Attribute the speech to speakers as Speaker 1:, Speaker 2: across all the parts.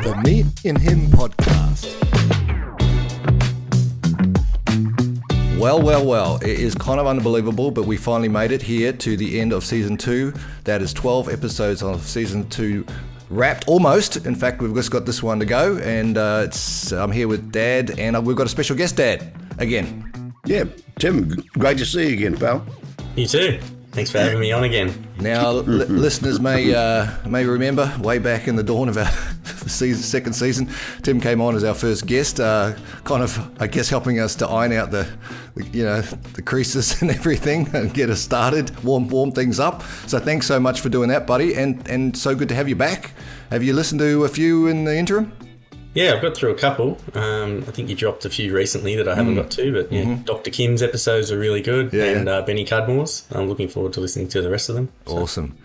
Speaker 1: The Me&Him podcast. Well, it is kind of unbelievable, but we finally made it here to the end of season 2. That is 12 episodes of season 2 wrapped, almost. In fact, we've just got this one to go, and I'm here with Dad, and we've got a special guest, Dad, again.
Speaker 2: Yeah, Tim, great to see you again, pal.
Speaker 3: You too. Thanks for having me on again.
Speaker 1: Now, listeners may remember way back in the dawn of our second season, Tim came on as our first guest, kind of, I guess, helping us to iron out the creases and everything and get us started, warm things up. So thanks so much for doing that, buddy, and so good to have you back. Have you listened to a few in the interim?
Speaker 3: Yeah, I've got through a couple. I think you dropped a few recently that I haven't got to, but yeah, Dr. Kim's episodes are really good, and Benny Cudmore's. I'm looking forward to listening to the rest of them. So.
Speaker 1: Awesome.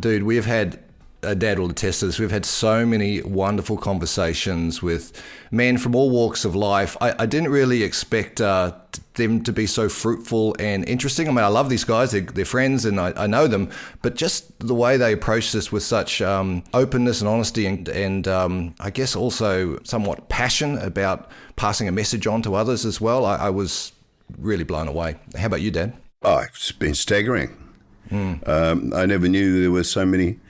Speaker 1: Dude, we've had, Dad will attest to this, we've had so many wonderful conversations with men from all walks of life. I didn't really expect them to be so fruitful and interesting. I mean, I love these guys, they're friends and I know them, but just the way they approach this with such openness and honesty and I guess also somewhat passion about passing a message on to others as well, I was really blown away. How about you, Dad?
Speaker 2: Oh, it's been staggering. I never knew there were so many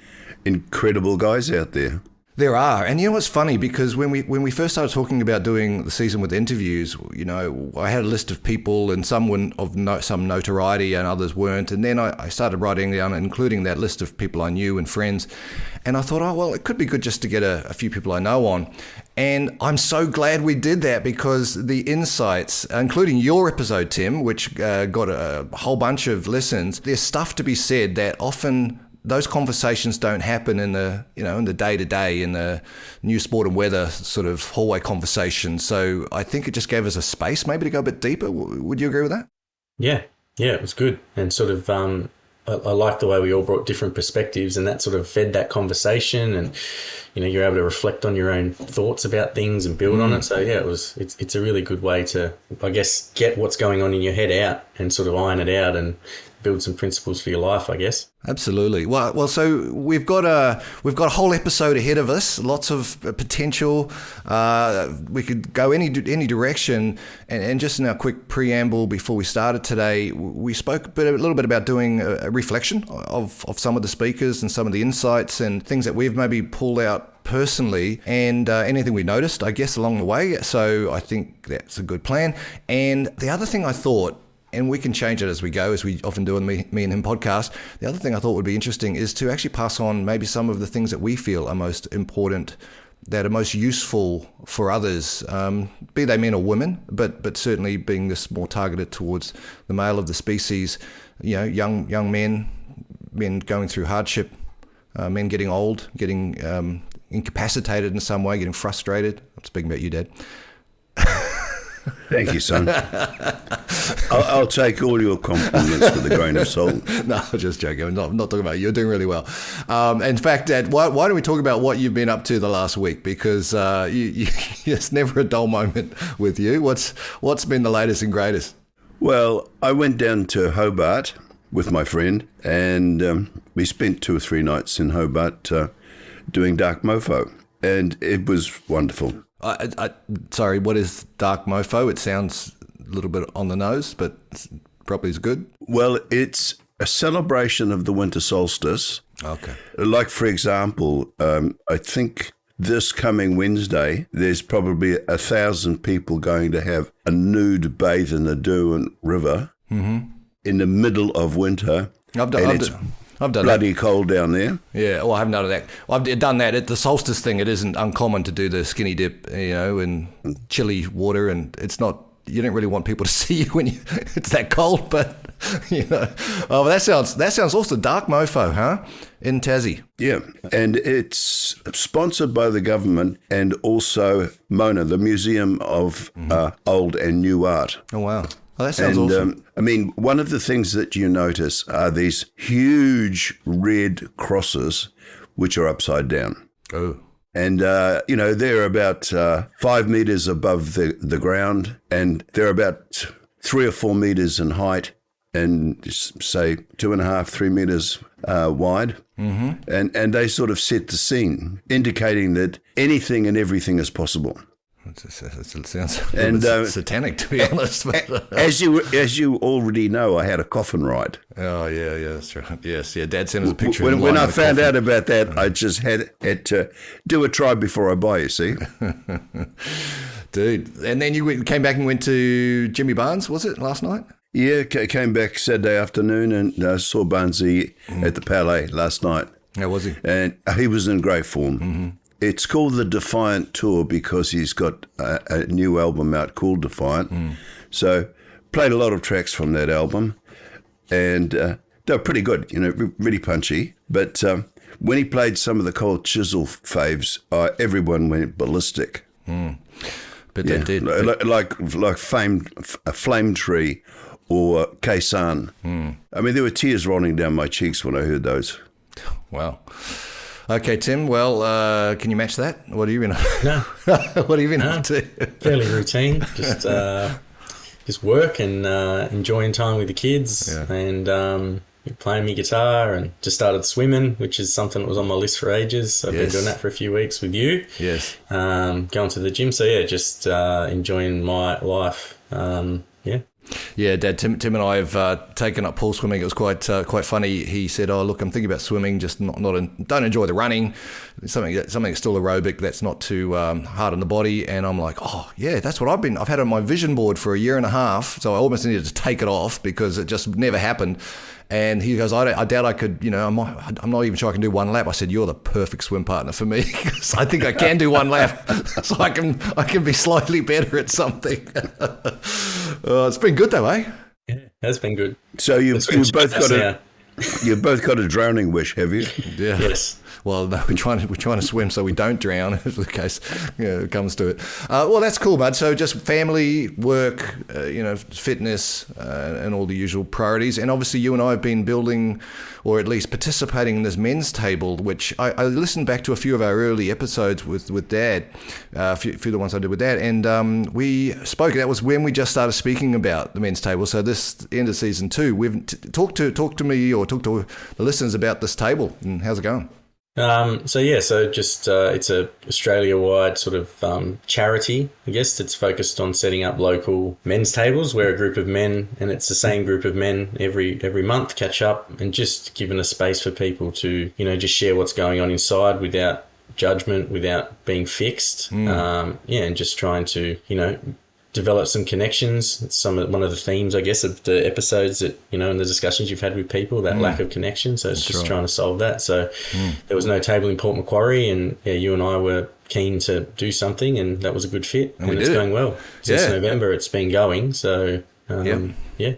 Speaker 2: incredible guys out there.
Speaker 1: There are, and you know what's funny, because when we first started talking about doing the season with interviews, you know, I had a list of people, and some were of some notoriety and others weren't, and then I started writing down, including that list of people I knew and friends, and I thought, oh well, it could be good just to get a few people I know on, and I'm so glad we did that, because the insights, including your episode, Tim, which got a whole bunch of listens, there's stuff to be said that often those conversations don't happen in the day-to-day, in the news, sport and weather sort of hallway conversation. So I think it just gave us a space maybe to go a bit deeper. Would you agree with that?
Speaker 3: Yeah, it was good. And sort of, I like the way we all brought different perspectives, and that sort of fed that conversation, and, you know, you're able to reflect on your own thoughts about things and build on it. So yeah, it's a really good way to, I guess, get what's going on in your head out and sort of iron it out and build some principles for your life, I guess.
Speaker 1: Absolutely. Well. So we've got a whole episode ahead of us. Lots of potential. We could go any direction. And just in our quick preamble before we started today, we spoke a little bit about doing a reflection of some of the speakers and some of the insights and things that we've maybe pulled out personally, and anything we noticed, I guess, along the way. So I think that's a good plan. And the other thing I thought, and we can change it as we go, as we often do on the Me&Him podcast. The other thing I thought would be interesting is to actually pass on maybe some of the things that we feel are most important, that are most useful for others, be they men or women, but certainly being this more targeted towards the male of the species, you know, young men going through hardship, men getting old, getting incapacitated in some way, getting frustrated. I'm speaking about you, Dad.
Speaker 2: Thank you, son. I'll take all your compliments with a grain of salt.
Speaker 1: No, I'm just joking. I'm not talking about you. You're doing really well. In fact, Dad, why don't we talk about what you've been up to the last week? Because it's never a dull moment with you. What's been the latest and greatest?
Speaker 2: Well, I went down to Hobart with my friend, and we spent 2 or 3 nights in Hobart doing dark mofo, and it was wonderful.
Speaker 1: Sorry, what is dark mofo? It sounds a little bit on the nose, but probably is good.
Speaker 2: Well, it's a celebration of the winter solstice.
Speaker 1: Okay.
Speaker 2: Like, for example, I think this coming Wednesday, there's probably 1,000 people going to have a nude bathe in the Derwent River in the middle of winter. I've done bloody that. Cold down there.
Speaker 1: Yeah, well, I haven't done that. Well, I've done that. At the solstice thing, it isn't uncommon to do the skinny dip, you know, in chilly water, and it's not, you don't really want people to see you when it's that cold, but, you know. Oh, that sounds also dark mofo, huh? In Tassie.
Speaker 2: Yeah, and it's sponsored by the government and also Mona, the Museum of Old and New Art.
Speaker 1: Oh, wow. Oh, that sounds awesome.
Speaker 2: I mean, one of the things that you notice are these huge red crosses, which are upside down.
Speaker 1: Oh.
Speaker 2: And, you know, they're about 5 meters above the ground, and they're about 3 or 4 meters in height. and say 2.5, 3 meters wide. And they sort of set the scene, indicating that anything and everything is possible.
Speaker 1: It sounds satanic, to be honest.
Speaker 2: As you already know, I had a coffin ride.
Speaker 1: Oh, yeah, that's right. Yes, yeah, Dad sent us a picture.
Speaker 2: When I found out about that, I just had to do a try before I buy, you see.
Speaker 1: Dude, and then you came back and went to Jimmy Barnes, was it, last night?
Speaker 2: Yeah, came back Saturday afternoon and saw Barnesy at the Palais last night.
Speaker 1: How was he?
Speaker 2: And he was in great form. It's called the Defiant Tour because he's got a new album out called Defiant. So played a lot of tracks from that album, and they were pretty good, really punchy. But when he played some of the Cold Chisel faves, everyone went ballistic.
Speaker 1: But they did.
Speaker 2: Like Flame Tree or Kaysan. I mean, there were tears rolling down my cheeks when I heard those.
Speaker 1: Wow. Okay, Tim. Well, can you match that? What have you been?
Speaker 3: No.
Speaker 1: What have you been up to?
Speaker 3: Fairly routine. Just work and enjoying time with the kids, and playing my guitar, and just started swimming, which is something that was on my list for ages. So I've been doing that for a few weeks with you.
Speaker 1: Yes.
Speaker 3: Going to the gym. So yeah, just enjoying my life.
Speaker 1: Yeah, Dad, Tim and I have taken up pool swimming. It was quite funny. He said, "Oh, look, I'm thinking about swimming. Just don't enjoy the running. Something that's still aerobic. That's not too hard on the body." And I'm like, "Oh, yeah, that's what I've had on my vision board for a year and a half. So I almost needed to take it off because it just never happened." And he goes, I doubt I could, I'm not even sure I can do one lap. I said, "You're the perfect swim partner for me because I think I can do one lap, so I can be slightly better at something." It's been good though, eh?
Speaker 3: Yeah, that's been good.
Speaker 2: So you've both got a drowning wish, have you?
Speaker 1: Yeah.
Speaker 3: Yes.
Speaker 1: Well, no, we're trying to swim so we don't drown if the case comes to it. Well, that's cool, bud. So just family, work, fitness, and all the usual priorities. And obviously you and I have been building, or at least participating in this men's table, which I listened back to a few of our early episodes with Dad, a few of the ones I did with Dad, and we spoke. That was when we just started speaking about the men's table. So this end of season 2, we've talked to me or talked to the listeners about this table, and how's it going?
Speaker 3: So just it's a Australia-wide sort of charity, I guess, that's focused on setting up local men's tables where a group of men, and it's the same group of men every month, catch up and just giving a space for people to, just share what's going on inside without judgment, without being fixed. And just trying to, develop some connections. It's one of the themes, I guess, of the episodes that, in the discussions you've had with people, that lack of connection. So it's just trying to solve that. So there was no table in Port Macquarie, and you and I were keen to do something, and that was a good fit. And it's going well. Since November, it's been going. So,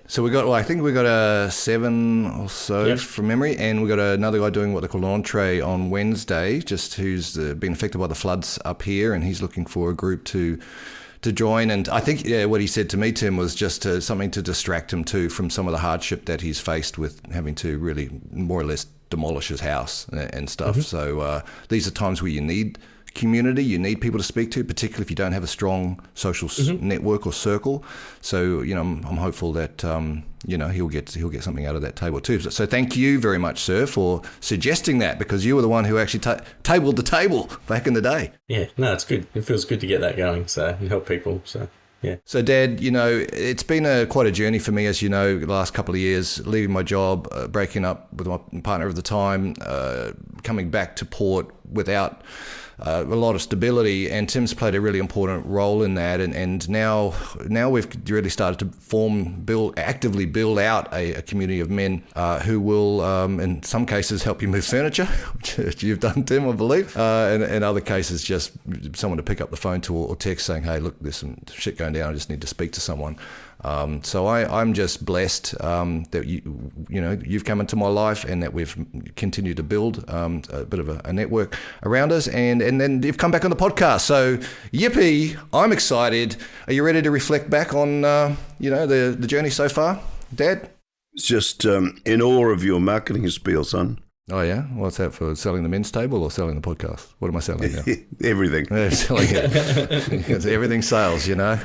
Speaker 3: So I think we got a 7 or so from memory, and we got another guy doing what they call an entree on Wednesday, just who's been affected by the floods up here, and he's looking for a group to join. And I think what he said to me, Tim, was just something to distract him too from some of the hardship that he's faced with having to really more or less demolish his house and stuff. So these are times where you need community, you need people to speak to, particularly if you don't have a strong social network or circle. So I'm hopeful that he'll get something out of that table too. So thank you very much, sir, for suggesting that, because you were the one who actually tabled the table back in the day. Yeah, no, it's good. It feels good to get that going, so and help people. So. Yeah. So, Dad, it's been quite a journey for me, as you know, the last couple of years, leaving my job, breaking up with my partner at the time, coming back to Port without a lot of stability, and Tim's played a really important role in that, and now we've really started to actively build out a community of men who will, in some cases, help you move furniture, which you've done, Tim, I believe, and in other cases, just someone to pick up the phone to or text saying, "Hey, look, there's some shit going down, I just need to speak to someone." So I'm just blessed that you've come into my life, and that we've continued to build a bit of a network around us, and then you've come back on the podcast. So yippee! I'm excited. Are you ready to reflect back on the journey so far, Dad?
Speaker 2: Just in awe of your marketing spiel, son.
Speaker 1: Oh, yeah? What's that for? Selling the men's table or selling the podcast? What am I selling now?
Speaker 2: Everything.
Speaker 1: Yeah, selling it. It's everything sales, you know.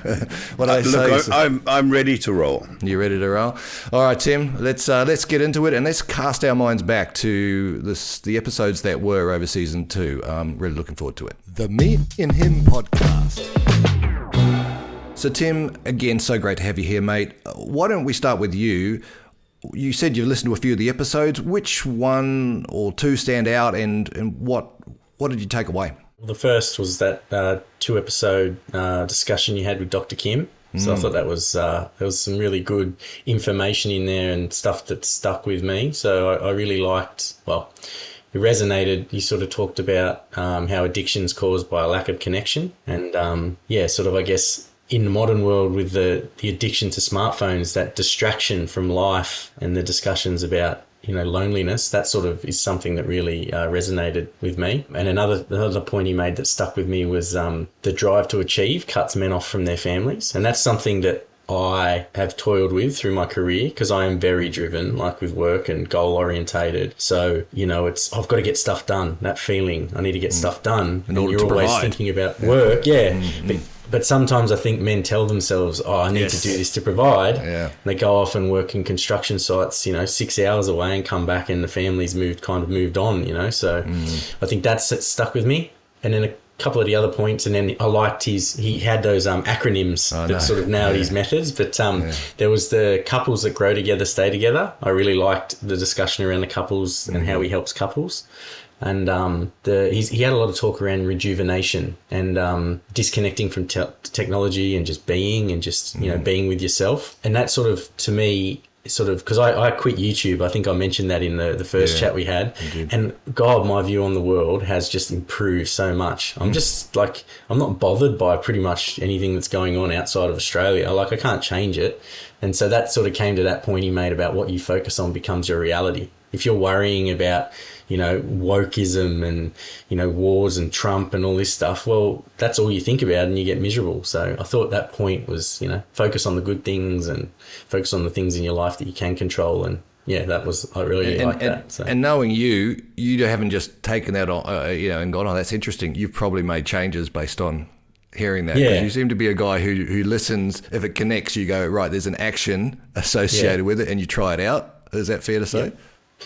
Speaker 1: What I
Speaker 2: Look,
Speaker 1: say
Speaker 2: I'm ready to roll.
Speaker 1: You ready to roll? All right, Tim. Let's get into it, and let's cast our minds back to the episodes that were over season 2. I'm really looking forward to it. The Me&Him podcast. So, Tim, again, so great to have you here, mate. Why don't we start with you? You said you've listened to a few of the episodes. Which one or two stand out, and what did you take away?
Speaker 3: Well, the first was that 2-episode discussion you had with Dr. Kim. So I thought that was there was some really good information in there and stuff that stuck with me. So I really liked, well, it resonated. You sort of talked about how addiction's caused by a lack of connection. And sort of, I guess, in the modern world with the addiction to smartphones, that distraction from life and the discussions about, loneliness, that sort of is something that really resonated with me. And another point he made that stuck with me was the drive to achieve cuts men off from their families. And that's something that I have toiled with through my career because I am very driven, like with work and goal orientated. So, I've got to get stuff done, that feeling, I need to get stuff done.
Speaker 1: In order
Speaker 3: you're
Speaker 1: to
Speaker 3: always
Speaker 1: provide.
Speaker 3: thinking about work. Yeah. But sometimes I think men tell themselves, I need to do this to provide.
Speaker 1: Yeah.
Speaker 3: And they go off and work in construction sites, 6 hours away and come back and the family's moved on, So I think that's stuck with me. And then a couple of the other points, and then I liked he had those acronyms that sort of nailed his methods. But there was the couples that grow together, stay together. I really liked the discussion around the couples and how he helps couples. And he had a lot of talk around rejuvenation and disconnecting from technology and just being and just, being with yourself. And that sort of, to me, because I quit YouTube. I think I mentioned that in the first chat we had. And God, my view on the world has just improved so much. I'm just I'm not bothered by pretty much anything that's going on outside of Australia. I can't change it. And so that sort of came to that point he made about what you focus on becomes your reality. If you're worrying about, wokeism and, wars and Trump and all this stuff, well, that's all you think about and you get miserable. So I thought that point was, focus on the good things and focus on the things in your life that you can control. And I really like that. So.
Speaker 1: And knowing you haven't just taken that on, and gone, that's interesting. You've probably made changes based on hearing that.
Speaker 3: Yeah.
Speaker 1: You seem to be a guy who listens. If it connects, you go, right, there's an action associated with it and you try it out. Is that fair to say?
Speaker 3: Yeah.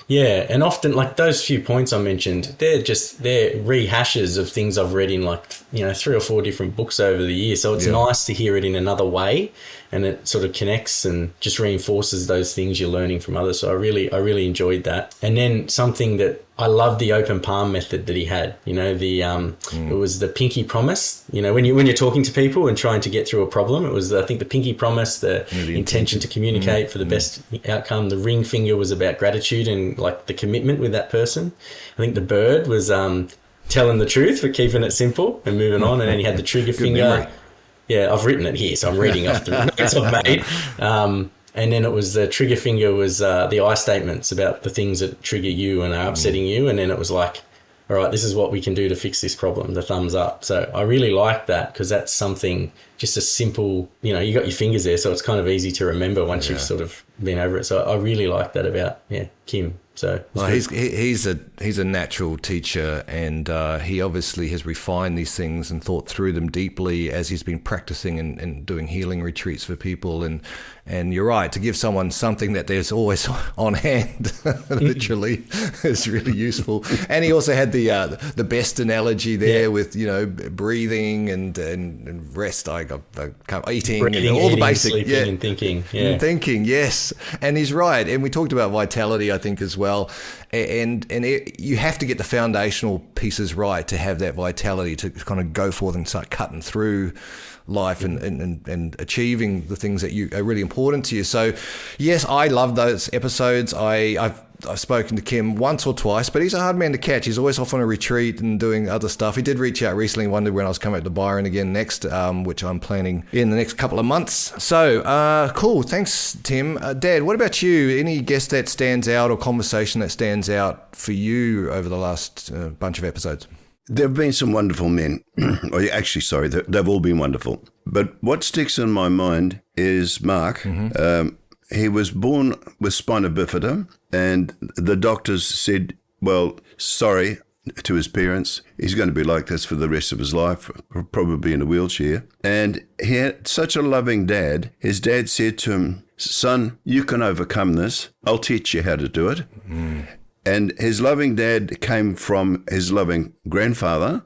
Speaker 3: Yeah, and often those few points I mentioned, they're rehashes of things I've read in 3 or 4 different books over the years. So it's nice to hear it in another way, and it sort of connects and just reinforces those things you're learning from others. So I really enjoyed that. And then something that I love, the open palm method that he had. It was the pinky promise. When you're talking to people and trying to get through a problem, it was I think the pinky promise, the intention to communicate for the best outcome. The ring finger was about gratitude and the commitment with that person. I think the bird was telling the truth for keeping it simple and moving on. And then he had the trigger finger.
Speaker 1: Memory.
Speaker 3: Yeah, I've written it here, so I'm reading off the notes I've made. And then it was the trigger finger was the I statements about the things that trigger you and are upsetting you. And then it was all right, this is what we can do to fix this problem, the thumbs up. So I really like that because that's something, just a simple, you got your fingers there, so it's kind of easy to remember once you've sort of been over it. So I really like that about, Kim. So
Speaker 1: he's a natural teacher, and he obviously has refined these things and thought through them deeply as he's been practicing and doing healing retreats for people. And you're right, to give someone something that there's always on hand, literally, is really useful. And he also had the best analogy there with breathing and rest, eating
Speaker 3: breathing,
Speaker 1: and all the basic,
Speaker 3: sleeping and thinking,
Speaker 1: thinking, yes. And he's right. And we talked about vitality, I think, as well. And you have to get the foundational pieces right to have that vitality to kind of go forth and start cutting through life and achieving the things that are really important to you. So, yes, I love those episodes. I've spoken to Kim once or twice, but he's a hard man to catch. He's always off on a retreat and doing other stuff. He did reach out recently, wondered when I was coming up to Byron again next, which I'm planning in the next couple of months. So, cool. Thanks, Tim. Dad, what about you? Any guest that stands out or conversation that stands out for you over the last bunch of episodes?
Speaker 2: There have been some wonderful men. Actually, sorry, they've all been wonderful. But what sticks in my mind is Mark. Mm-hmm. He was born with spina bifida, and the doctors said, well, sorry to his parents. He's going to be like this for the rest of his life, probably in a wheelchair. And he had such a loving dad. His dad said to him, son, you can overcome this. I'll teach you how to do it. And his loving dad came from his loving grandfather.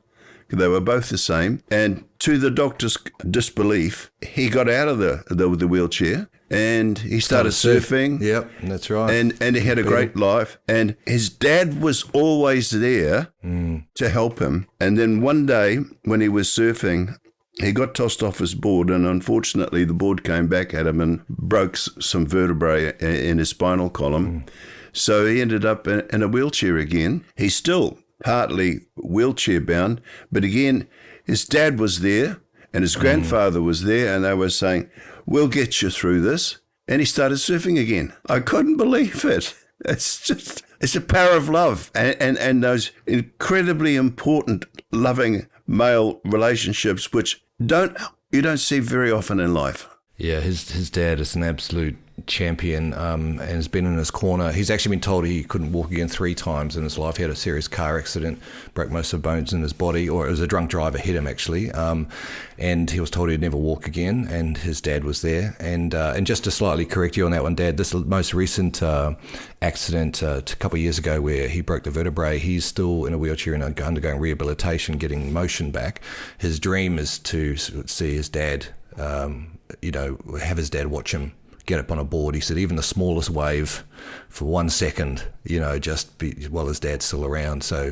Speaker 2: They were both the same. And to the doctor's disbelief, he got out of the wheelchair and he started surfing.
Speaker 1: Yep, that's right.
Speaker 2: And he had a great life. And his dad was always there to help him. And then one day when he was surfing, he got tossed off his board, and unfortunately the board came back at him and broke some vertebrae in his spinal column. So he ended up in a wheelchair again. He's still partly wheelchair bound, but again, his dad was there and his grandfather was there, and they were saying, we'll get you through this. And he started surfing again. I couldn't believe it. It's a power of love and those incredibly important, loving male relationships, which you don't see very often in life.
Speaker 1: Yeah, his dad is an absolute champion and has been in his corner. He's actually been told he couldn't walk again 3 times in his life. He had a serious car accident, broke most of the bones in his body, or it was a drunk driver hit him actually, and he was told he'd never walk again, and his dad was there. And just to slightly correct you on that one, Dad, this most recent accident a couple of years ago where he broke the vertebrae, he's still in a wheelchair and undergoing rehabilitation, getting motion back. His dream is to see his dad, have his dad watch him get up on a board. He said even the smallest wave for 1 second, just be while his dad's still around. So,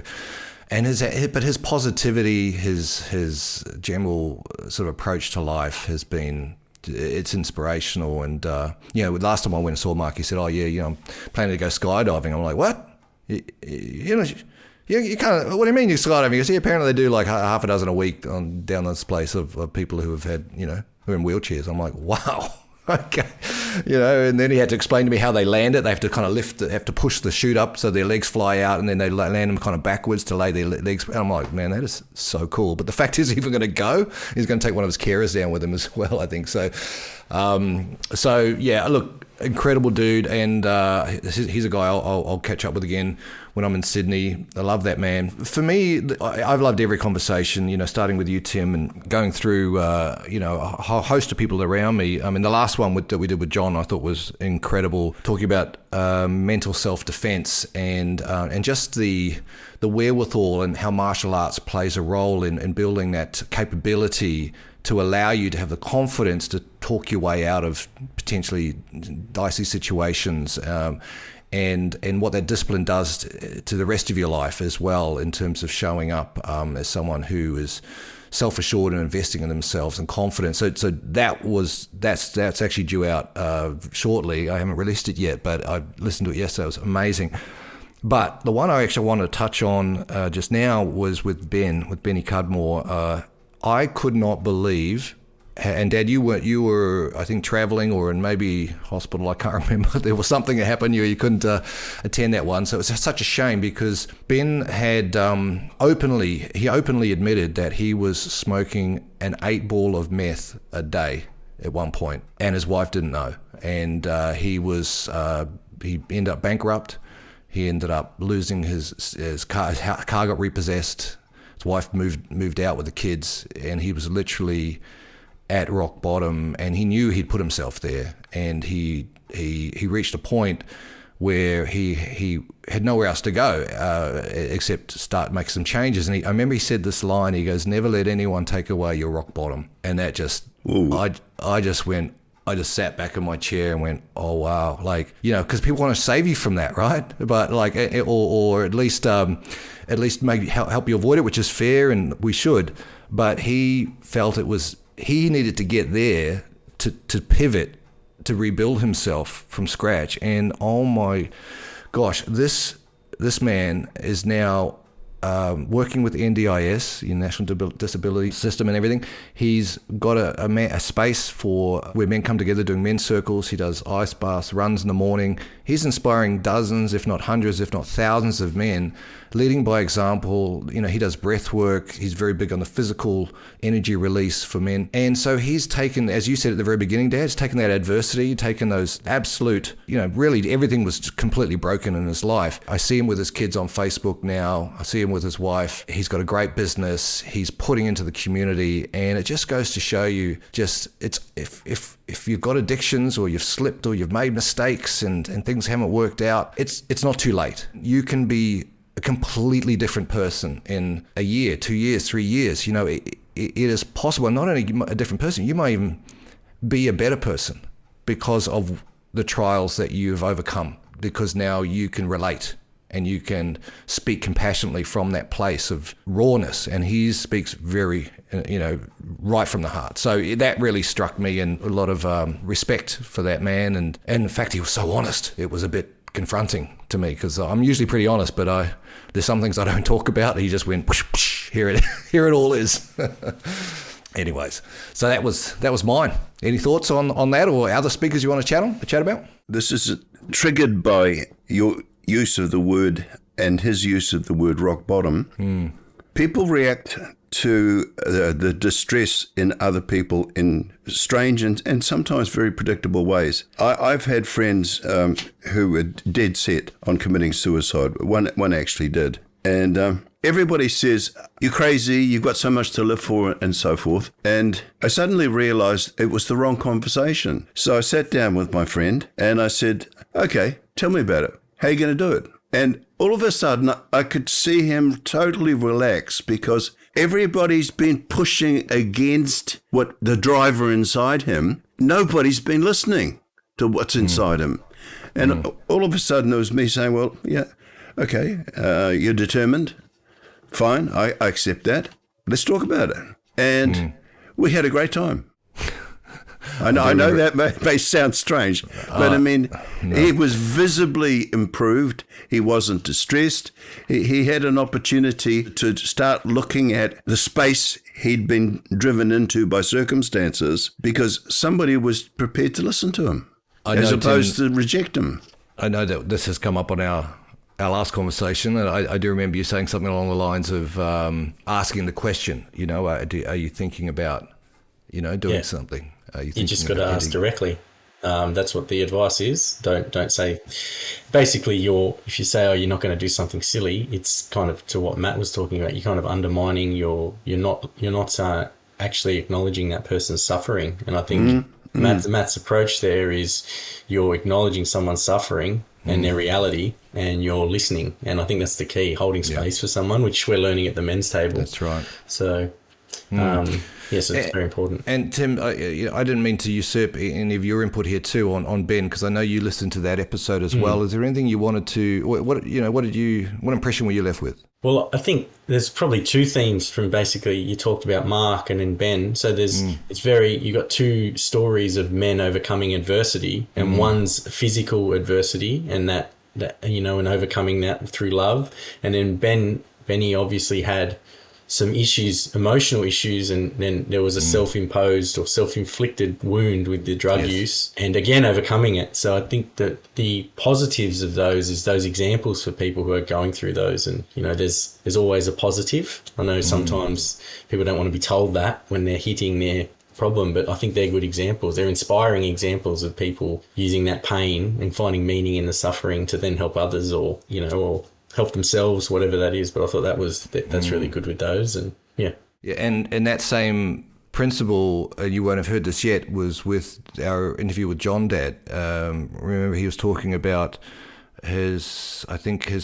Speaker 1: and his positivity, his general sort of approach to life has been, it's inspirational. And last time I went and saw Mark, he said, "Oh yeah, I'm planning to go skydiving." I'm like, "What? You can't. What do you mean you're skydiving?" He goes, "Yeah, apparently they do like half a dozen a week down this place of people who have had who are in wheelchairs." I'm like, "Wow." Okay, and then he had to explain to me how they land it. They have to kind of have to push the chute up so their legs fly out, and then they land them kind of backwards to lay their legs. And I'm like, man, that is so cool. But the fact is, he's even going to go. He's going to take one of his carers down with him as well, I think. So, yeah, look, incredible dude, and he's a guy I'll catch up with again when I'm in Sydney. I love that man. For me, I've loved every conversation, starting with you, Tim, and going through, a whole host of people around me. I mean, the last one that we did with John, I thought was incredible, talking about mental self-defense and just the wherewithal and how martial arts plays a role in building that capability to allow you to have the confidence to talk your way out of potentially dicey situations, and what that discipline does to the rest of your life as well, in terms of showing up as someone who is self-assured and investing in themselves and confident. So that's actually due out shortly. I haven't released it yet, but I listened to it yesterday. It was amazing. But the one I actually wanted to touch on just now was with Benny Cudmore. I could not believe, and Dad, you were I think traveling or in maybe hospital, I can't remember. There was something that happened, you couldn't attend that one. So it was such a shame, because Ben had openly admitted that he was smoking an 8-ball of meth a day at one point, and his wife didn't know. And he ended up bankrupt. He ended up losing his car. His car got repossessed. His wife moved out with the kids, and he was literally at rock bottom, and he knew he'd put himself there, and he reached a point where he had nowhere else to go except to start making some changes. And I remember he said this line. He goes, "Never let anyone take away your rock bottom." And that just, I just sat back in my chair and went, "Oh wow!" Because people want to save you from that, right? But or at least maybe help you avoid it, which is fair, and we should. But he felt he needed to get there to pivot, to rebuild himself from scratch. And oh my gosh, this man is now working with NDIS, the National Disability System and everything. He's got a space for where men come together doing men's circles. He does ice baths, runs in the morning. He's inspiring dozens, if not hundreds, if not thousands of men, leading by example. He does breath work. He's very big on the physical energy release for men. And so he's taken, as you said at the very beginning, Dad, he's taken that adversity, taken those absolute, really everything was completely broken in his life. I see him with his kids on Facebook now. I see him with his wife. He's got a great business. He's putting into the community. And it just goes to show you if you've got addictions or you've slipped or you've made mistakes and things haven't worked out, it's not too late. You can be a completely different person in a year, 2 years, 3 years. It is possible. Not only a different person, you might even be a better person because of the trials that you've overcome, because now you can relate and you can speak compassionately from that place of rawness. And he speaks very, right from the heart. So that really struck me, and a lot of respect for that man. And in fact, he was so honest. It was a bit confronting to me because I'm usually pretty honest, but there's some things I don't talk about. He just went, whoosh, whoosh, here it all is. Anyways, so that was mine. Any thoughts on that, or other speakers you want to chat about?
Speaker 2: This is triggered by your use of the word and his use of the word rock bottom. People react to the distress in other people in strange and sometimes very predictable ways. I've had friends who were dead set on committing suicide. One actually did. And everybody says, you're crazy, you've got so much to live for, and so forth. And I suddenly realized it was the wrong conversation. So I sat down with my friend and I said, okay, tell me about it. How are you going to do it? And all of a sudden, I could see him totally relax because everybody's been pushing against what the driver inside him. Nobody's been listening to what's inside him. And all of a sudden, it was me saying, well, yeah, okay, you're determined. Fine, I accept that. Let's talk about it. And we had a great time. I know that may sound strange, but I mean, no. He was visibly improved. He wasn't distressed. He had an opportunity to start looking at the space he'd been driven into by circumstances because somebody was prepared to listen to him as opposed to reject him.
Speaker 1: I know that this has come up on our last conversation, and I do remember you saying something along the lines of asking the question, are you thinking about, doing something?
Speaker 3: You just got to ask directly. That's what the advice is. Don't say. Basically, if you say, you're not going to do something silly, it's kind of to what Matt was talking about. You're kind of undermining you're not actually acknowledging that person's suffering. And I think Matt's approach there is you're acknowledging someone's suffering and their reality, and you're listening. And I think that's the key, holding space for someone, which we're learning at the men's table.
Speaker 1: That's right.
Speaker 3: So. Yes, it's very important. And
Speaker 1: Tim, I didn't mean to usurp any of your input here too on Ben, because I know you listened to that episode as well. Is there anything you wanted to? What impression were you left with?
Speaker 3: Well, I think there's probably two themes from basically you talked about Mark and then Ben. So you got two stories of men overcoming adversity, and one's physical adversity and that and overcoming that through love, and then Benny obviously had some issues, emotional issues, and then there was a self-imposed or self-inflicted wound with the drug use, and again overcoming it. So I think that the positives of those is those examples for people who are going through those, and there's always a positive. I know sometimes people don't want to be told that when they're hitting their problem, but I think they're good examples. They're inspiring examples of people using that pain and finding meaning in the suffering to then help others, or help themselves, whatever that is. But I thought that's really good with those. And
Speaker 1: and that same principle, you won't have heard this yet, was with our interview with John Dad. Remember, he was talking about his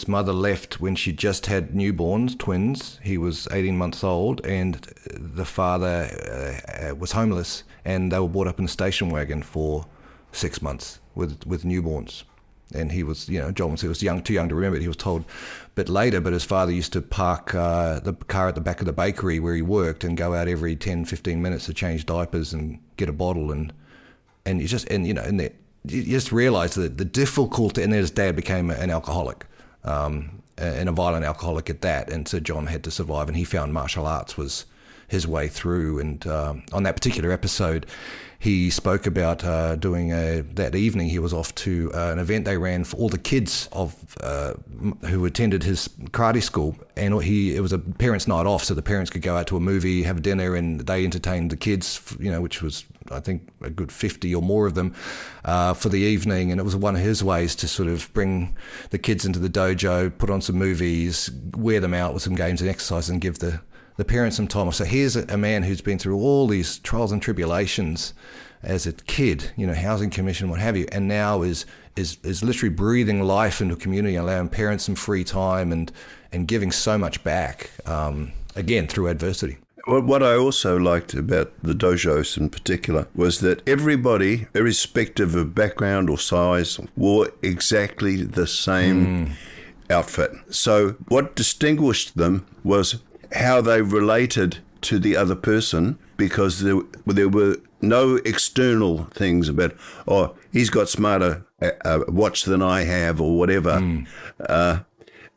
Speaker 1: mother left when she just had newborns, twins. He was 18 months old, and the father was homeless, and they were brought up in a station wagon for 6 months with newborns. And he was, John was too young to remember it, he was told. But his father used to park the car at the back of the bakery where he worked and go out every 10, 15 minutes to change diapers and get a bottle. And you just realize that the difficulty, and then his dad became an alcoholic. and a violent alcoholic at that. And so John had to survive, and he found martial arts was his way through. And on that particular episode, he spoke about that evening he was off to an event they ran for all the kids of who attended his karate school, and it was a parents' night off, so the parents could go out to a movie, have a dinner, and they entertained the kids, which was, I think, a good 50 or more of them for the evening. And it was one of his ways to sort of bring the kids into the dojo, put on some movies, wear them out with some games and exercise, and give the parents some time off. So here's a man who's been through all these trials and tribulations as a kid, housing commission, what have you, and now is literally breathing life into a community, allowing parents some free time and giving so much back, again, through adversity.
Speaker 2: Well, what I also liked about the dojos in particular was that everybody, irrespective of background or size, wore exactly the same outfit. So what distinguished them was how they related to the other person, because there were no external things about, he's got smarter watch than I have or whatever.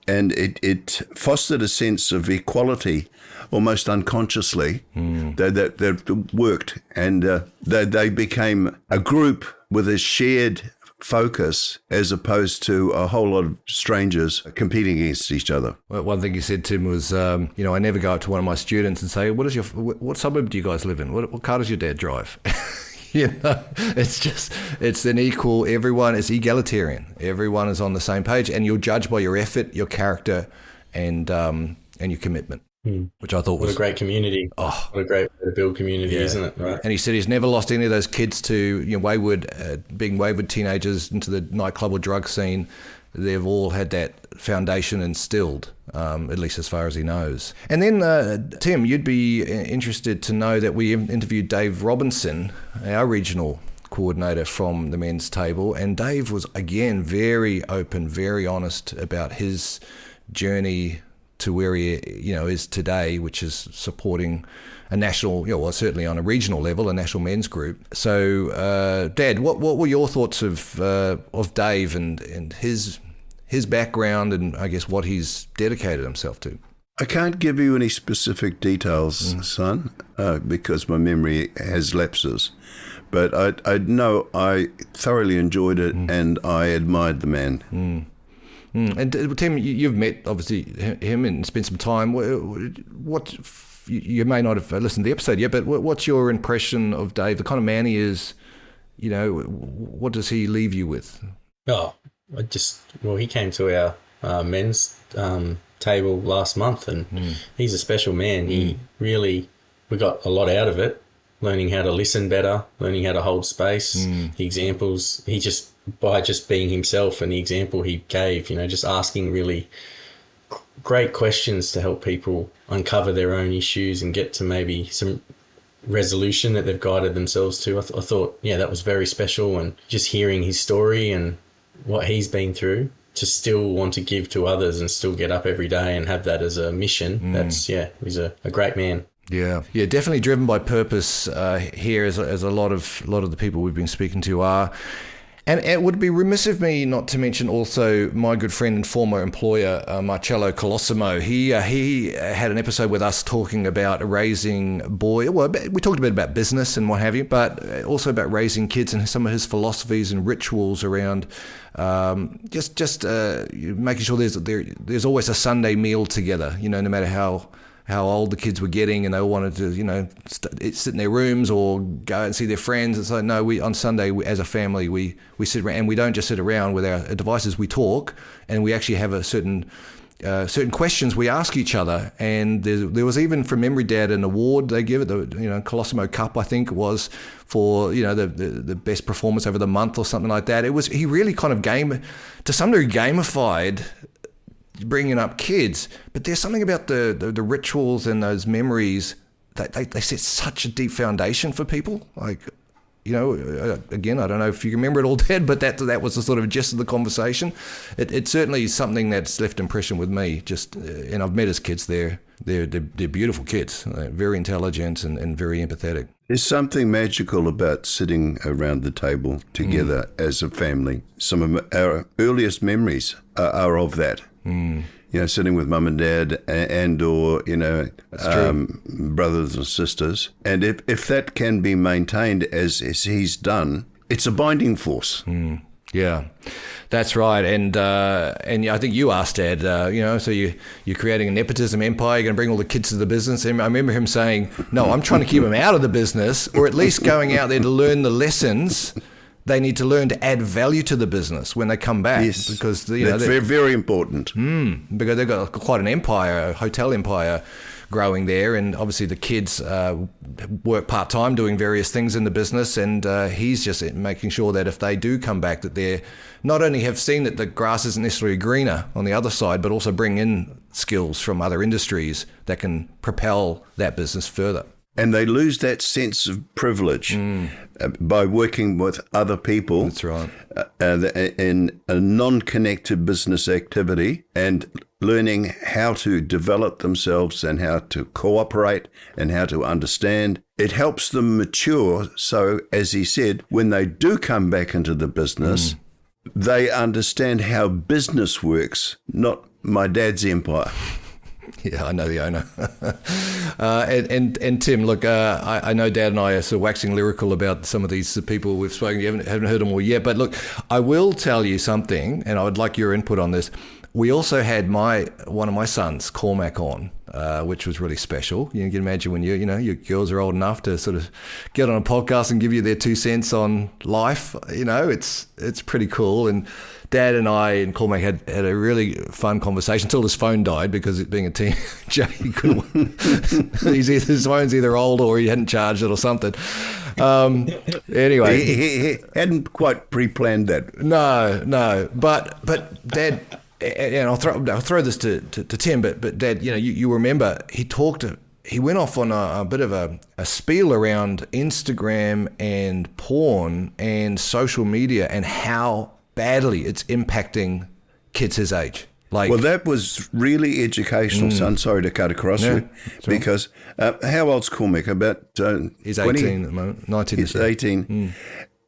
Speaker 2: And it fostered a sense of equality almost unconsciously that worked. And they became a group with a shared focus as opposed to a whole lot of strangers competing against each other.
Speaker 1: Well, one thing you said, Tim, was, I never go up to one of my students and say, what suburb do you guys live in? What car does your dad drive? It's an equal, everyone is egalitarian. Everyone is on the same page, and you'll judge by your effort, your character, and your commitment. Which I thought was...
Speaker 3: What a great community. What a great way to build community, isn't it? Right.
Speaker 1: And he said he's never lost any of those kids to being wayward teenagers into the nightclub or drug scene. They've all had that foundation instilled, at least as far as he knows. And then, Tim, you'd be interested to know that we interviewed Dave Robinson, our regional coordinator from the men's table. And Dave was, again, very open, very honest about his journey to where he is today, which is supporting a national, certainly on a regional level, a national men's group. So, Dad, what were your thoughts of Dave and his background, and I guess what he's dedicated himself to?
Speaker 2: I can't give you any specific details, son, because my memory has lapses. But I know I thoroughly enjoyed it, and I admired the man.
Speaker 1: And Tim, you've met obviously him and spent some time. What you may not have listened to the episode yet, but what's your impression of Dave? The kind of man he is. What does he leave you with?
Speaker 3: He came to our men's table last month, and he's a special man. He really, we got a lot out of it. Learning how to listen better, learning how to hold space, the examples. By just being himself and the example he gave, just asking really great questions to help people uncover their own issues and get to maybe some resolution that they've guided themselves to. I thought, that was very special, and just hearing his story and what he's been through to still want to give to others and still get up every day and have that as a mission. He's a great man.
Speaker 1: Yeah, definitely driven by purpose here, as a lot of the people we've been speaking to are. And it would be remiss of me not to mention also my good friend and former employer, Marcello Colosimo. He had an episode with us talking about raising boys. Well, we talked a bit about business and what have you, but also about raising kids and some of his philosophies and rituals around just making sure there's always a Sunday meal together. No matter how old the kids were getting, and they all wanted to, sit in their rooms or go out and see their friends. And so, no, on Sunday, as a family, we sit around, and we don't just sit around with our devices. We talk, and we actually have a certain questions we ask each other. And there was even, from memory, Dad, an award they give it, the Colosimo Cup, I think it was, for the best performance over the month or something like that. He really kind of to some degree gamified bringing up kids, but there's something about the rituals and those memories that they set such a deep foundation for people. Like, again, I don't know if you remember it all, Dad, but that was the sort of gist of the conversation. It certainly is something that's left impression with me. And I've met his kids. They're beautiful kids, very intelligent and very empathetic.
Speaker 2: There's something magical about sitting around the table together as a family. Some of our earliest memories are of that. sitting with mum and dad and or, brothers and sisters. And if that can be maintained as he's done, it's a binding force.
Speaker 1: Yeah, that's right. And I think you asked Dad, so you're creating a nepotism empire, you're going to bring all the kids to the business. And I remember him saying, no, I'm trying to keep them out of the business, or at least going out there to learn the lessons they need to learn to add value to the business when they come back.
Speaker 2: Yes,
Speaker 1: because
Speaker 2: that's very, very important.
Speaker 1: Because they've got quite an empire, a hotel empire growing there, and obviously the kids work part-time doing various things in the business, and he's just making sure that if they do come back, that they're not only have seen that the grass isn't necessarily greener on the other side, but also bring in skills from other industries that can propel that business further.
Speaker 2: And they lose that sense of privilege by working with other people.
Speaker 1: That's right.
Speaker 2: In a non-connected business activity, and learning how to develop themselves and how to cooperate and how to understand. It helps them mature. So, as he said, when they do come back into the business, they understand how business works, not my dad's empire.
Speaker 1: Yeah, I know the owner. and Tim, look, I know Dad and I are sort of waxing lyrical about some of these people we've spoken to. You haven't heard them all yet. But look, I will tell you something, and I would like your input on this. We also had one of my sons, Cormac, on, which was really special. You can imagine when your girls are old enough to sort of get on a podcast and give you their 2 cents on life. It's pretty cool. And Dad and I and Cormac had a really fun conversation until his phone died, because being a teenager, he couldn't. His phone's either old or he hadn't charged it or something. Anyway,
Speaker 2: he hadn't quite pre-planned that.
Speaker 1: No, but Dad. And I'll throw this to Tim, but Dad, you remember he went off on a bit of a spiel around Instagram and porn and social media and how badly it's impacting kids his age.
Speaker 2: Well, that was really educational, son. Sorry to cut across you, because how old's Cormac? About
Speaker 1: he's
Speaker 2: 20?
Speaker 1: 18 at the moment, 19.
Speaker 2: He's 18.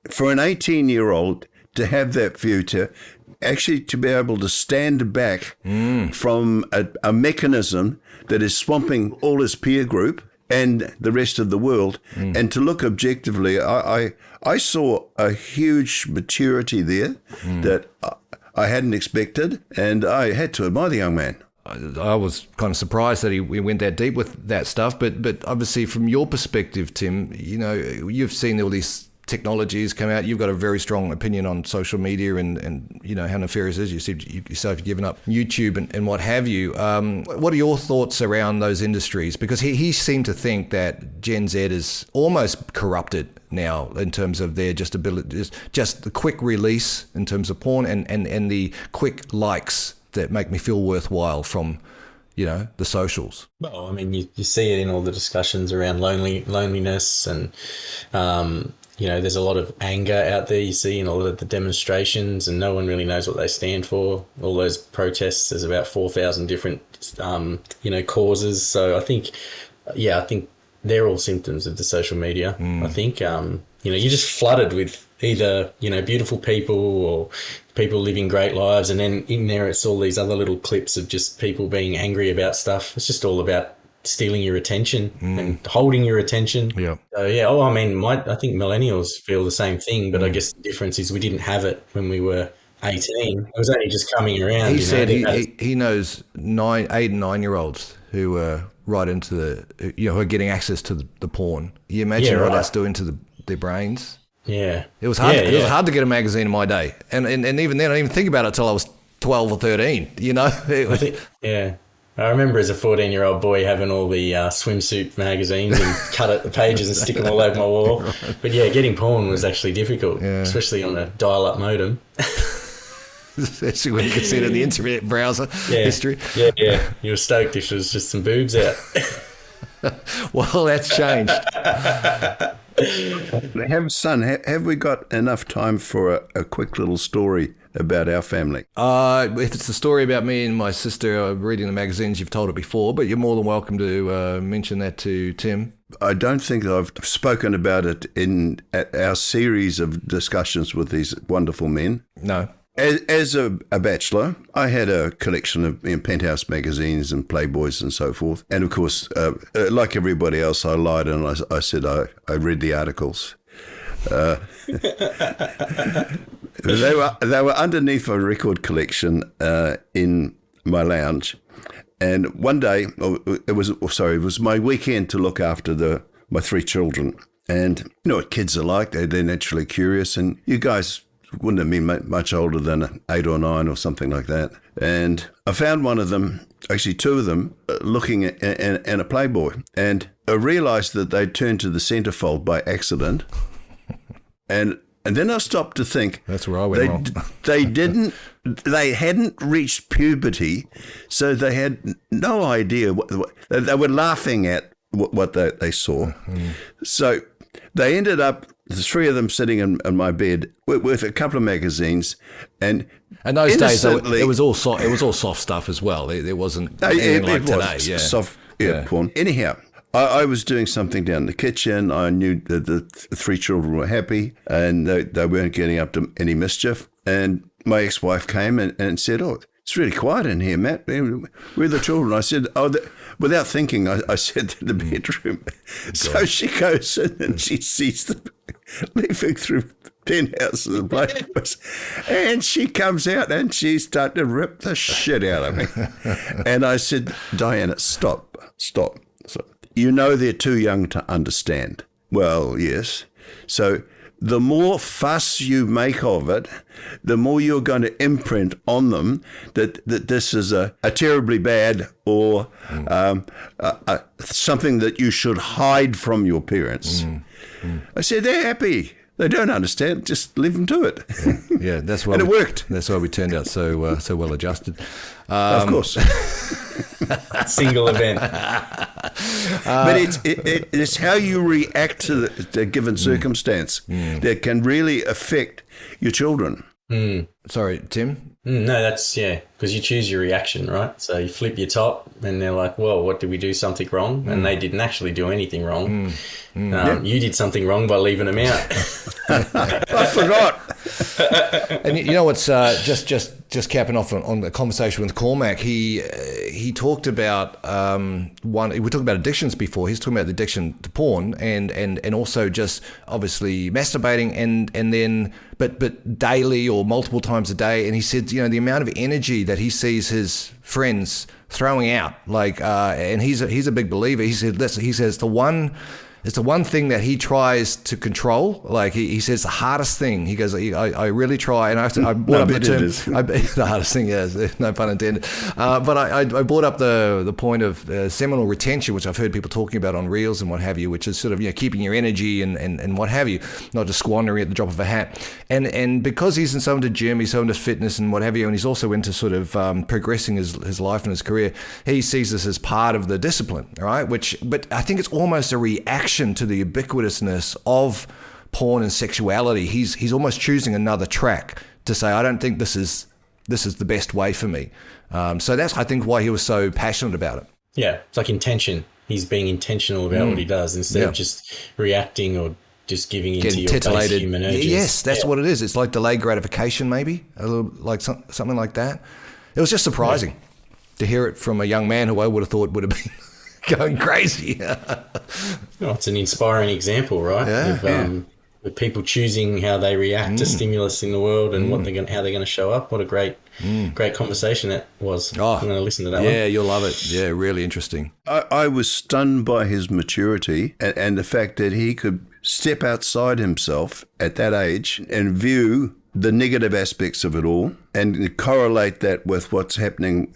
Speaker 2: For an 18-year-old to have that view, to be able to stand back from a mechanism that is swamping all his peer group and the rest of the world, and to look objectively, I saw a huge maturity there that I hadn't expected, and I had to admire the young man.
Speaker 1: I was kind of surprised that he went that deep with that stuff, but obviously from your perspective, Tim, you've seen all these technologies come out. You've got a very strong opinion on social media and how nefarious it is. You said yourself you've given up YouTube and what have you. What are your thoughts around those industries? Because he seemed to think that Gen Z is almost corrupted now in terms of their just the quick release in terms of porn and the quick likes that make me feel worthwhile from the socials.
Speaker 3: Well, I mean, you see it in all the discussions around loneliness and there's a lot of anger out there you see in a lot of the demonstrations, and no one really knows what they stand for. All those protests, there's about 4,000 different, causes. So I think they're all symptoms of the social media. I think, you're just flooded with either, beautiful people or people living great lives. And then in there, it's all these other little clips of just people being angry about stuff. It's just all about stealing your attention and holding your attention.
Speaker 1: Yeah.
Speaker 3: So I think millennials feel the same thing, but I guess the difference is we didn't have it when we were 18. It was only just coming around.
Speaker 1: He said he knows 8 and 9-year-olds who are right into who are getting access to the porn. You imagine what that's doing to their brains.
Speaker 3: Yeah.
Speaker 1: It was hard. It was hard to get a magazine in my day, and even then I didn't even think about it till I was 12 or 13.
Speaker 3: I remember as a 14-year-old boy having all the swimsuit magazines and cut at the pages and stick them all over my wall. But getting porn was actually difficult, especially on a dial-up modem.
Speaker 1: Especially when you could see it in the internet browser history.
Speaker 3: Yeah. You were stoked if there was just some boobs out.
Speaker 1: Well, that's changed.
Speaker 2: Have we got enough time for a quick little story about our family?
Speaker 1: If it's a story about me and my sister reading the magazines, you've told it before, but you're more than welcome to mention that to Tim.
Speaker 2: I don't think I've spoken about it at our series of discussions with these wonderful men.
Speaker 1: No.
Speaker 2: as a bachelor, I had a collection of Penthouse magazines and Playboys and so forth. And of course, like everybody else, I lied and I said I read the articles. They were underneath a record collection in my lounge. And one day, it was my weekend to look after my 3 children. And you know what kids are like, they're naturally curious. And you guys wouldn't have been much older than 8 or 9 or something like that. And I found one of them, actually 2 of them, looking at a Playboy. And I realized that they'd turned to the centerfold by accident. And then I stopped to think.
Speaker 1: That's where I went wrong.
Speaker 2: They hadn't reached puberty, so they had no idea. They were laughing at what they saw. Mm-hmm. So they ended up, the 3 of them sitting in my bed with a couple of magazines, and
Speaker 1: those days it was all soft stuff as well. It wasn't anything like today. Yeah,
Speaker 2: soft porn. Anyhow, I was doing something down in the kitchen. I knew that the 3 children were happy and they weren't getting up to any mischief. And my ex-wife came and said, "Oh, it's really quiet in here, Matt. Where are the children?" I said, without thinking, I said to the bedroom. So she goes in and she sees them leaving through penthouses and Playboys. And she comes out and she started to rip the shit out of me. And I said, "Diana, stop. So, you know they're too young to understand." "Well, yes." So the more fuss you make of it, the more you're going to imprint on them that this is a terribly bad or something that you should hide from your parents. I said, "They're happy. They don't understand. Just leave them to it."
Speaker 1: Yeah, that's why.
Speaker 2: And it worked.
Speaker 1: That's why we turned out so well adjusted.
Speaker 2: Of course.
Speaker 3: Single event.
Speaker 2: But it's how you react to the given circumstance that can really affect your children.
Speaker 1: Sorry, Tim?
Speaker 3: No, that's, because you choose your reaction, right? So you flip your top and they're like, "Well, what did we do something wrong?" And they didn't actually do anything wrong. You did something wrong by leaving them out.
Speaker 2: I forgot.
Speaker 1: And you know what's just capping off on the conversation with Cormac, he talked about we talked about addictions before. He's talking about the addiction to porn and also just obviously masturbating and then but daily or multiple times a day. And he said, you know, the amount of energy that he sees his friends throwing out, and he's a big believer. He said, it's the one thing that he tries to control. Like he says, the hardest thing. He goes, I really try, and I brought up the term. The hardest thing, yes, no pun intended. But I brought up the point of seminal retention, which I've heard people talking about on reels and what have you, which is sort of keeping your energy and what have you, not just squandering at the drop of a hat. And because he's so into gym, he's so into fitness and what have you, and he's also into sort of progressing his life and his career, he sees this as part of the discipline, right? But I think it's almost a reaction to the ubiquitousness of porn and sexuality. He's almost choosing another track to say, I don't think this is the best way for me. So that's, I think, why he was so passionate about it.
Speaker 3: Yeah, it's like intention. He's being intentional about what he does instead of just reacting or just giving into your base human urges.
Speaker 1: Yes, that's what it is. It's like delayed gratification, maybe a little like something like that. It was just surprising to hear it from a young man who I would have thought would have been going crazy.
Speaker 3: It's an inspiring example, right? Of people choosing how they react to stimulus in the world and how they're going to show up. What a great conversation that was. I'm going to listen to that one.
Speaker 1: Yeah, you'll love it. Yeah, really interesting.
Speaker 2: I was stunned by his maturity and the fact that he could step outside himself at that age and view the negative aspects of it all and correlate that with what's happening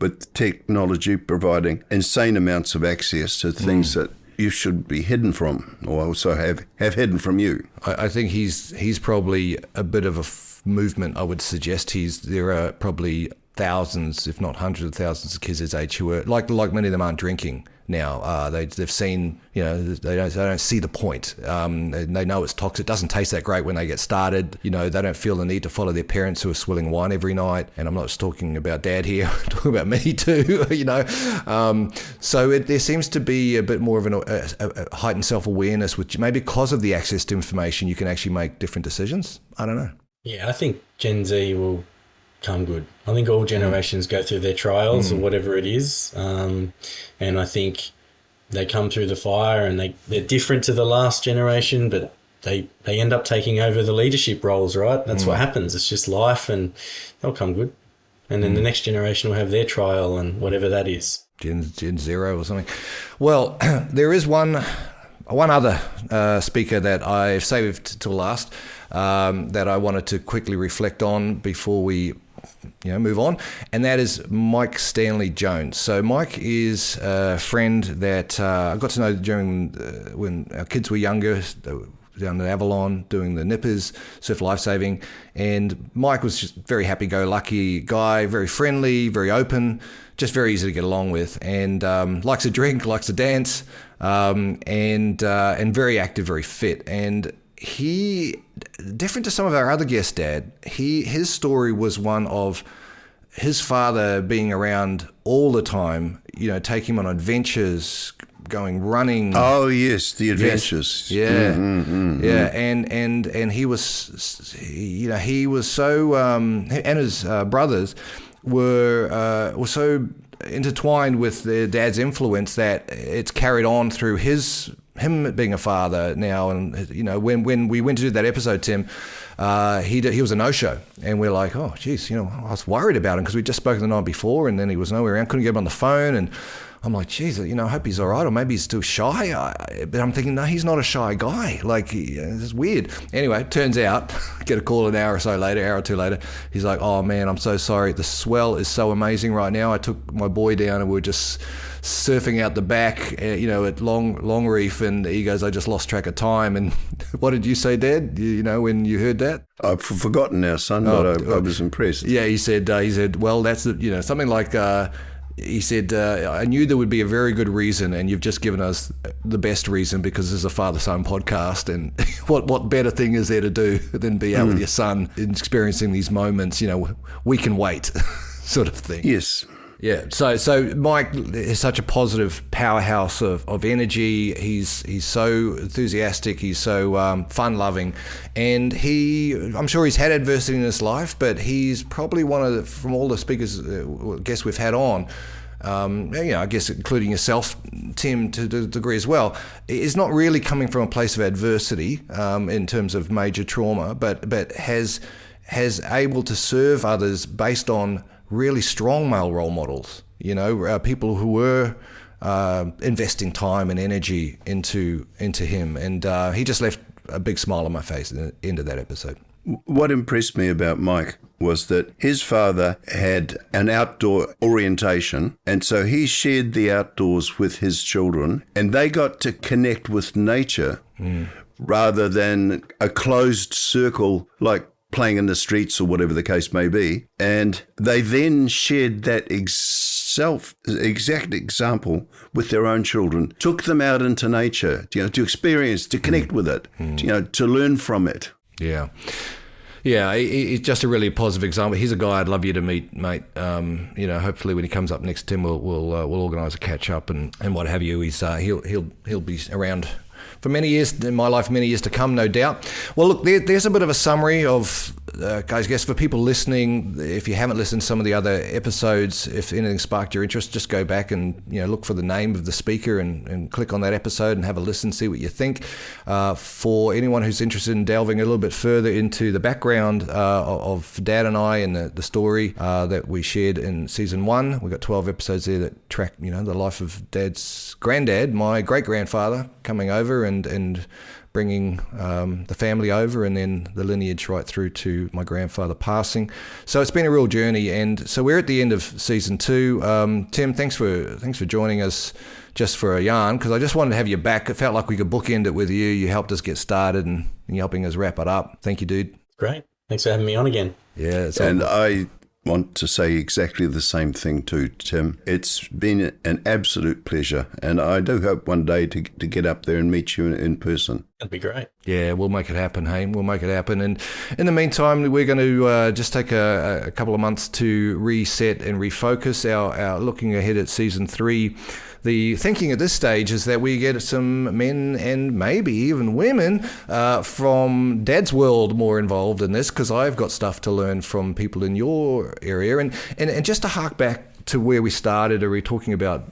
Speaker 2: with technology providing insane amounts of access to things that you should be hidden from, or also have hidden from you.
Speaker 1: I think he's probably a bit of a movement. I would suggest there are probably thousands, if not hundreds of thousands of kids his age who are like many of them aren't drinking now. They've seen, they don't see the point. They know it's toxic. It doesn't taste that great when they get started. They don't feel the need to follow their parents who are swilling wine every night. And I'm not just talking about dad here. I'm talking about me too. So there seems to be a bit more of a heightened self-awareness, which maybe because of the access to information, you can actually make different decisions. I don't know.
Speaker 3: Yeah, I think Gen Z will come good. I think all generations go through their trials or whatever it is. And I think they come through the fire and they're different to the last generation, but they end up taking over the leadership roles, right? That's what happens. It's just life and they'll come good. And then the next generation will have their trial and whatever that is.
Speaker 1: Gen Zero or something. Well, there is one other speaker that I've saved till last that I wanted to quickly reflect on before we move on, and that is Mike Stanley Jones. So Mike is a friend that I got to know during when our kids were younger, down in Avalon doing the nippers, surf lifesaving, and Mike was just very happy-go-lucky guy, very friendly, very open, just very easy to get along with, and likes to drink, likes to dance, and very active, very fit. And he, different to some of our other guests, Dad, his story was one of his father being around all the time, taking him on adventures, going running.
Speaker 2: Oh yes, the adventures.
Speaker 1: Yes. Yeah, and he was, he was so, and his brothers were so intertwined with their dad's influence that it's carried on through him being a father now. And when we went to do that episode, Tim, he was a no-show, and we're like, oh geez, I was worried about him because we'd just spoken the night before, and then he was nowhere around, couldn't get him on the phone, and I'm like, geez, I hope he's all right, or maybe he's still shy. But I'm thinking, no, he's not a shy guy. Like, it's weird. Anyway, turns out, get a call an hour or two later, he's like, oh man, I'm so sorry. The swell is so amazing right now. I took my boy down and we're just surfing out the back, at Long Reef, and he goes, I just lost track of time. And what did you say, Dad? When you heard that?
Speaker 2: I've forgotten now, son, but I was impressed.
Speaker 1: Yeah, he said, well, that's something like. He said, I knew there would be a very good reason, and you've just given us the best reason, because this is a father-son podcast, and what better thing is there to do than be out with your son and experiencing these moments, we can wait sort of thing.
Speaker 2: Yes.
Speaker 1: Yeah, so Mike is such a positive powerhouse of energy. He's so enthusiastic. He's so fun-loving, and I'm sure he's had adversity in his life, but he's probably one of from all the speakers, guests we've had on, I guess including yourself, Tim, to a degree as well, is not really coming from a place of adversity in terms of major trauma, but has able to serve others based on really strong male role models, people who were investing time and energy into him. And he just left a big smile on my face at the end of that episode.
Speaker 2: What impressed me about Mike was that his father had an outdoor orientation, and so he shared the outdoors with his children, and they got to connect with nature rather than a closed circle like playing in the streets or whatever the case may be. And they then shared that exact example with their own children, took them out into nature, to experience, to connect with it, to learn from it.
Speaker 1: Yeah. Yeah, he's just a really positive example. He's a guy I'd love you to meet, mate. Hopefully when he comes up next, Tim, we'll organise a catch up and what have you. He'll be around for many years in my life, many years to come, no doubt. Well, look, there's a bit of a summary of, guys, I guess for people listening, if you haven't listened to some of the other episodes, if anything sparked your interest, just go back and look for the name of the speaker and click on that episode and have a listen, see what you think. For anyone who's interested in delving a little bit further into the background of Dad and I and the story that we shared in season 1, we've got 12 episodes there that track the life of Dad's granddad, my great-grandfather, coming over and bringing the family over, and then the lineage right through to my grandfather passing. So it's been a real journey, and so we're at the end of season 2. Tim, thanks for joining us just for a yarn, because I just wanted to have you back. It felt like we could bookend it with you. You helped us get started and you're helping us wrap it up. Thank you, dude.
Speaker 3: Great. Thanks for having me on again.
Speaker 1: Yeah.
Speaker 2: I want to say exactly the same thing too, Tim. It's been an absolute pleasure, and I do hope one day to get up there and meet you in person.
Speaker 3: That'd be great.
Speaker 1: Yeah, we'll make it happen, hey? We'll make it happen. And in the meantime, we're going to just take a couple of months to reset and refocus our looking ahead at season 3. the thinking at this stage is that we get some men and maybe even women from Dad's world more involved in this, because I've got stuff to learn from people in your area. And just to hark back to where we started, are we talking about,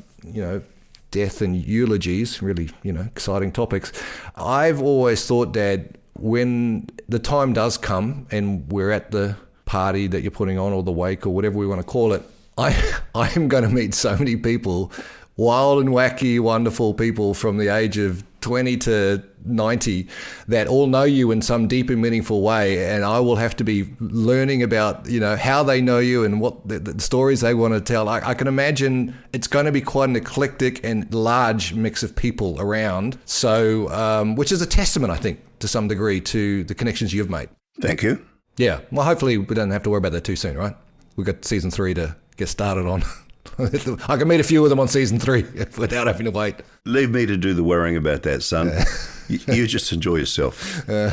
Speaker 1: death and eulogies, really, exciting topics. I've always thought, Dad, when the time does come and we're at the party that you're putting on, or the wake, or whatever we want to call it, I am going to meet so many people, wild and wacky, wonderful people from the age of 20 to 90 that all know you in some deep and meaningful way, and I will have to be learning about how they know you and what the stories they want to tell. I can imagine it's going to be quite an eclectic and large mix of people around, so which is a testament, I think, to some degree, to the connections you've made.
Speaker 2: Thank you.
Speaker 1: Yeah, well, hopefully we don't have to worry about that too soon, right? We've got season 3 to get started on. I can meet a few of them on season 3 without having to wait.
Speaker 2: Leave me to do the worrying about that, son. You just enjoy yourself.
Speaker 1: Yeah,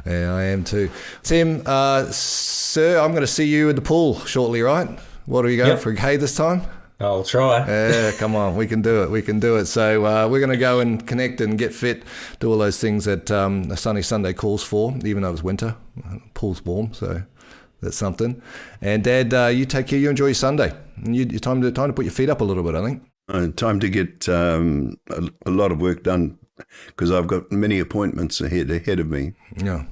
Speaker 1: I am too. Tim, sir, I'm going to see you at the pool shortly, right? What are you going for a K this time?
Speaker 3: I'll try.
Speaker 1: Yeah, come on, we can do it. So we're going to go and connect and get fit, do all those things that a sunny Sunday calls for, even though it's winter. Pool's warm, so that's something. And Dad, you take care. You enjoy your Sunday. And time to put your feet up a little bit, I think.
Speaker 2: Time to get a lot of work done, because I've got many appointments ahead of me.
Speaker 1: Yeah,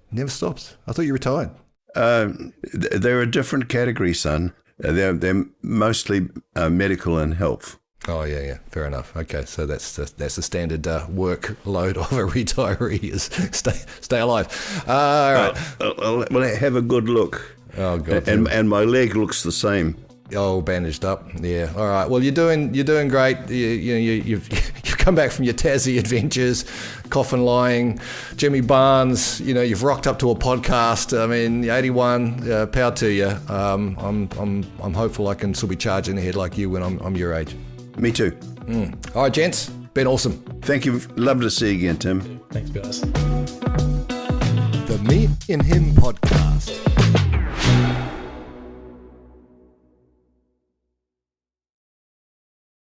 Speaker 1: never stops. I thought you retired.
Speaker 2: They're a different category, son. They're mostly medical and health.
Speaker 1: Oh yeah, fair enough. Okay, so that's the standard workload of a retiree is stay alive. All right.
Speaker 2: Well, have a good look.
Speaker 1: Oh God.
Speaker 2: And my leg looks the same.
Speaker 1: Oh, bandaged up. Yeah. All right. Well, you're doing great. You've come back from your Tassie adventures, coffin lying, Jimmy Barnes. You've rocked up to a podcast. I mean, 81. Power to you. I'm hopeful I can still be charging ahead like you when I'm your age.
Speaker 2: Me too.
Speaker 1: All right, gents. Been awesome.
Speaker 2: Thank you. Love to see you again, Tim.
Speaker 3: Thanks, guys.
Speaker 1: The Me and Him podcast.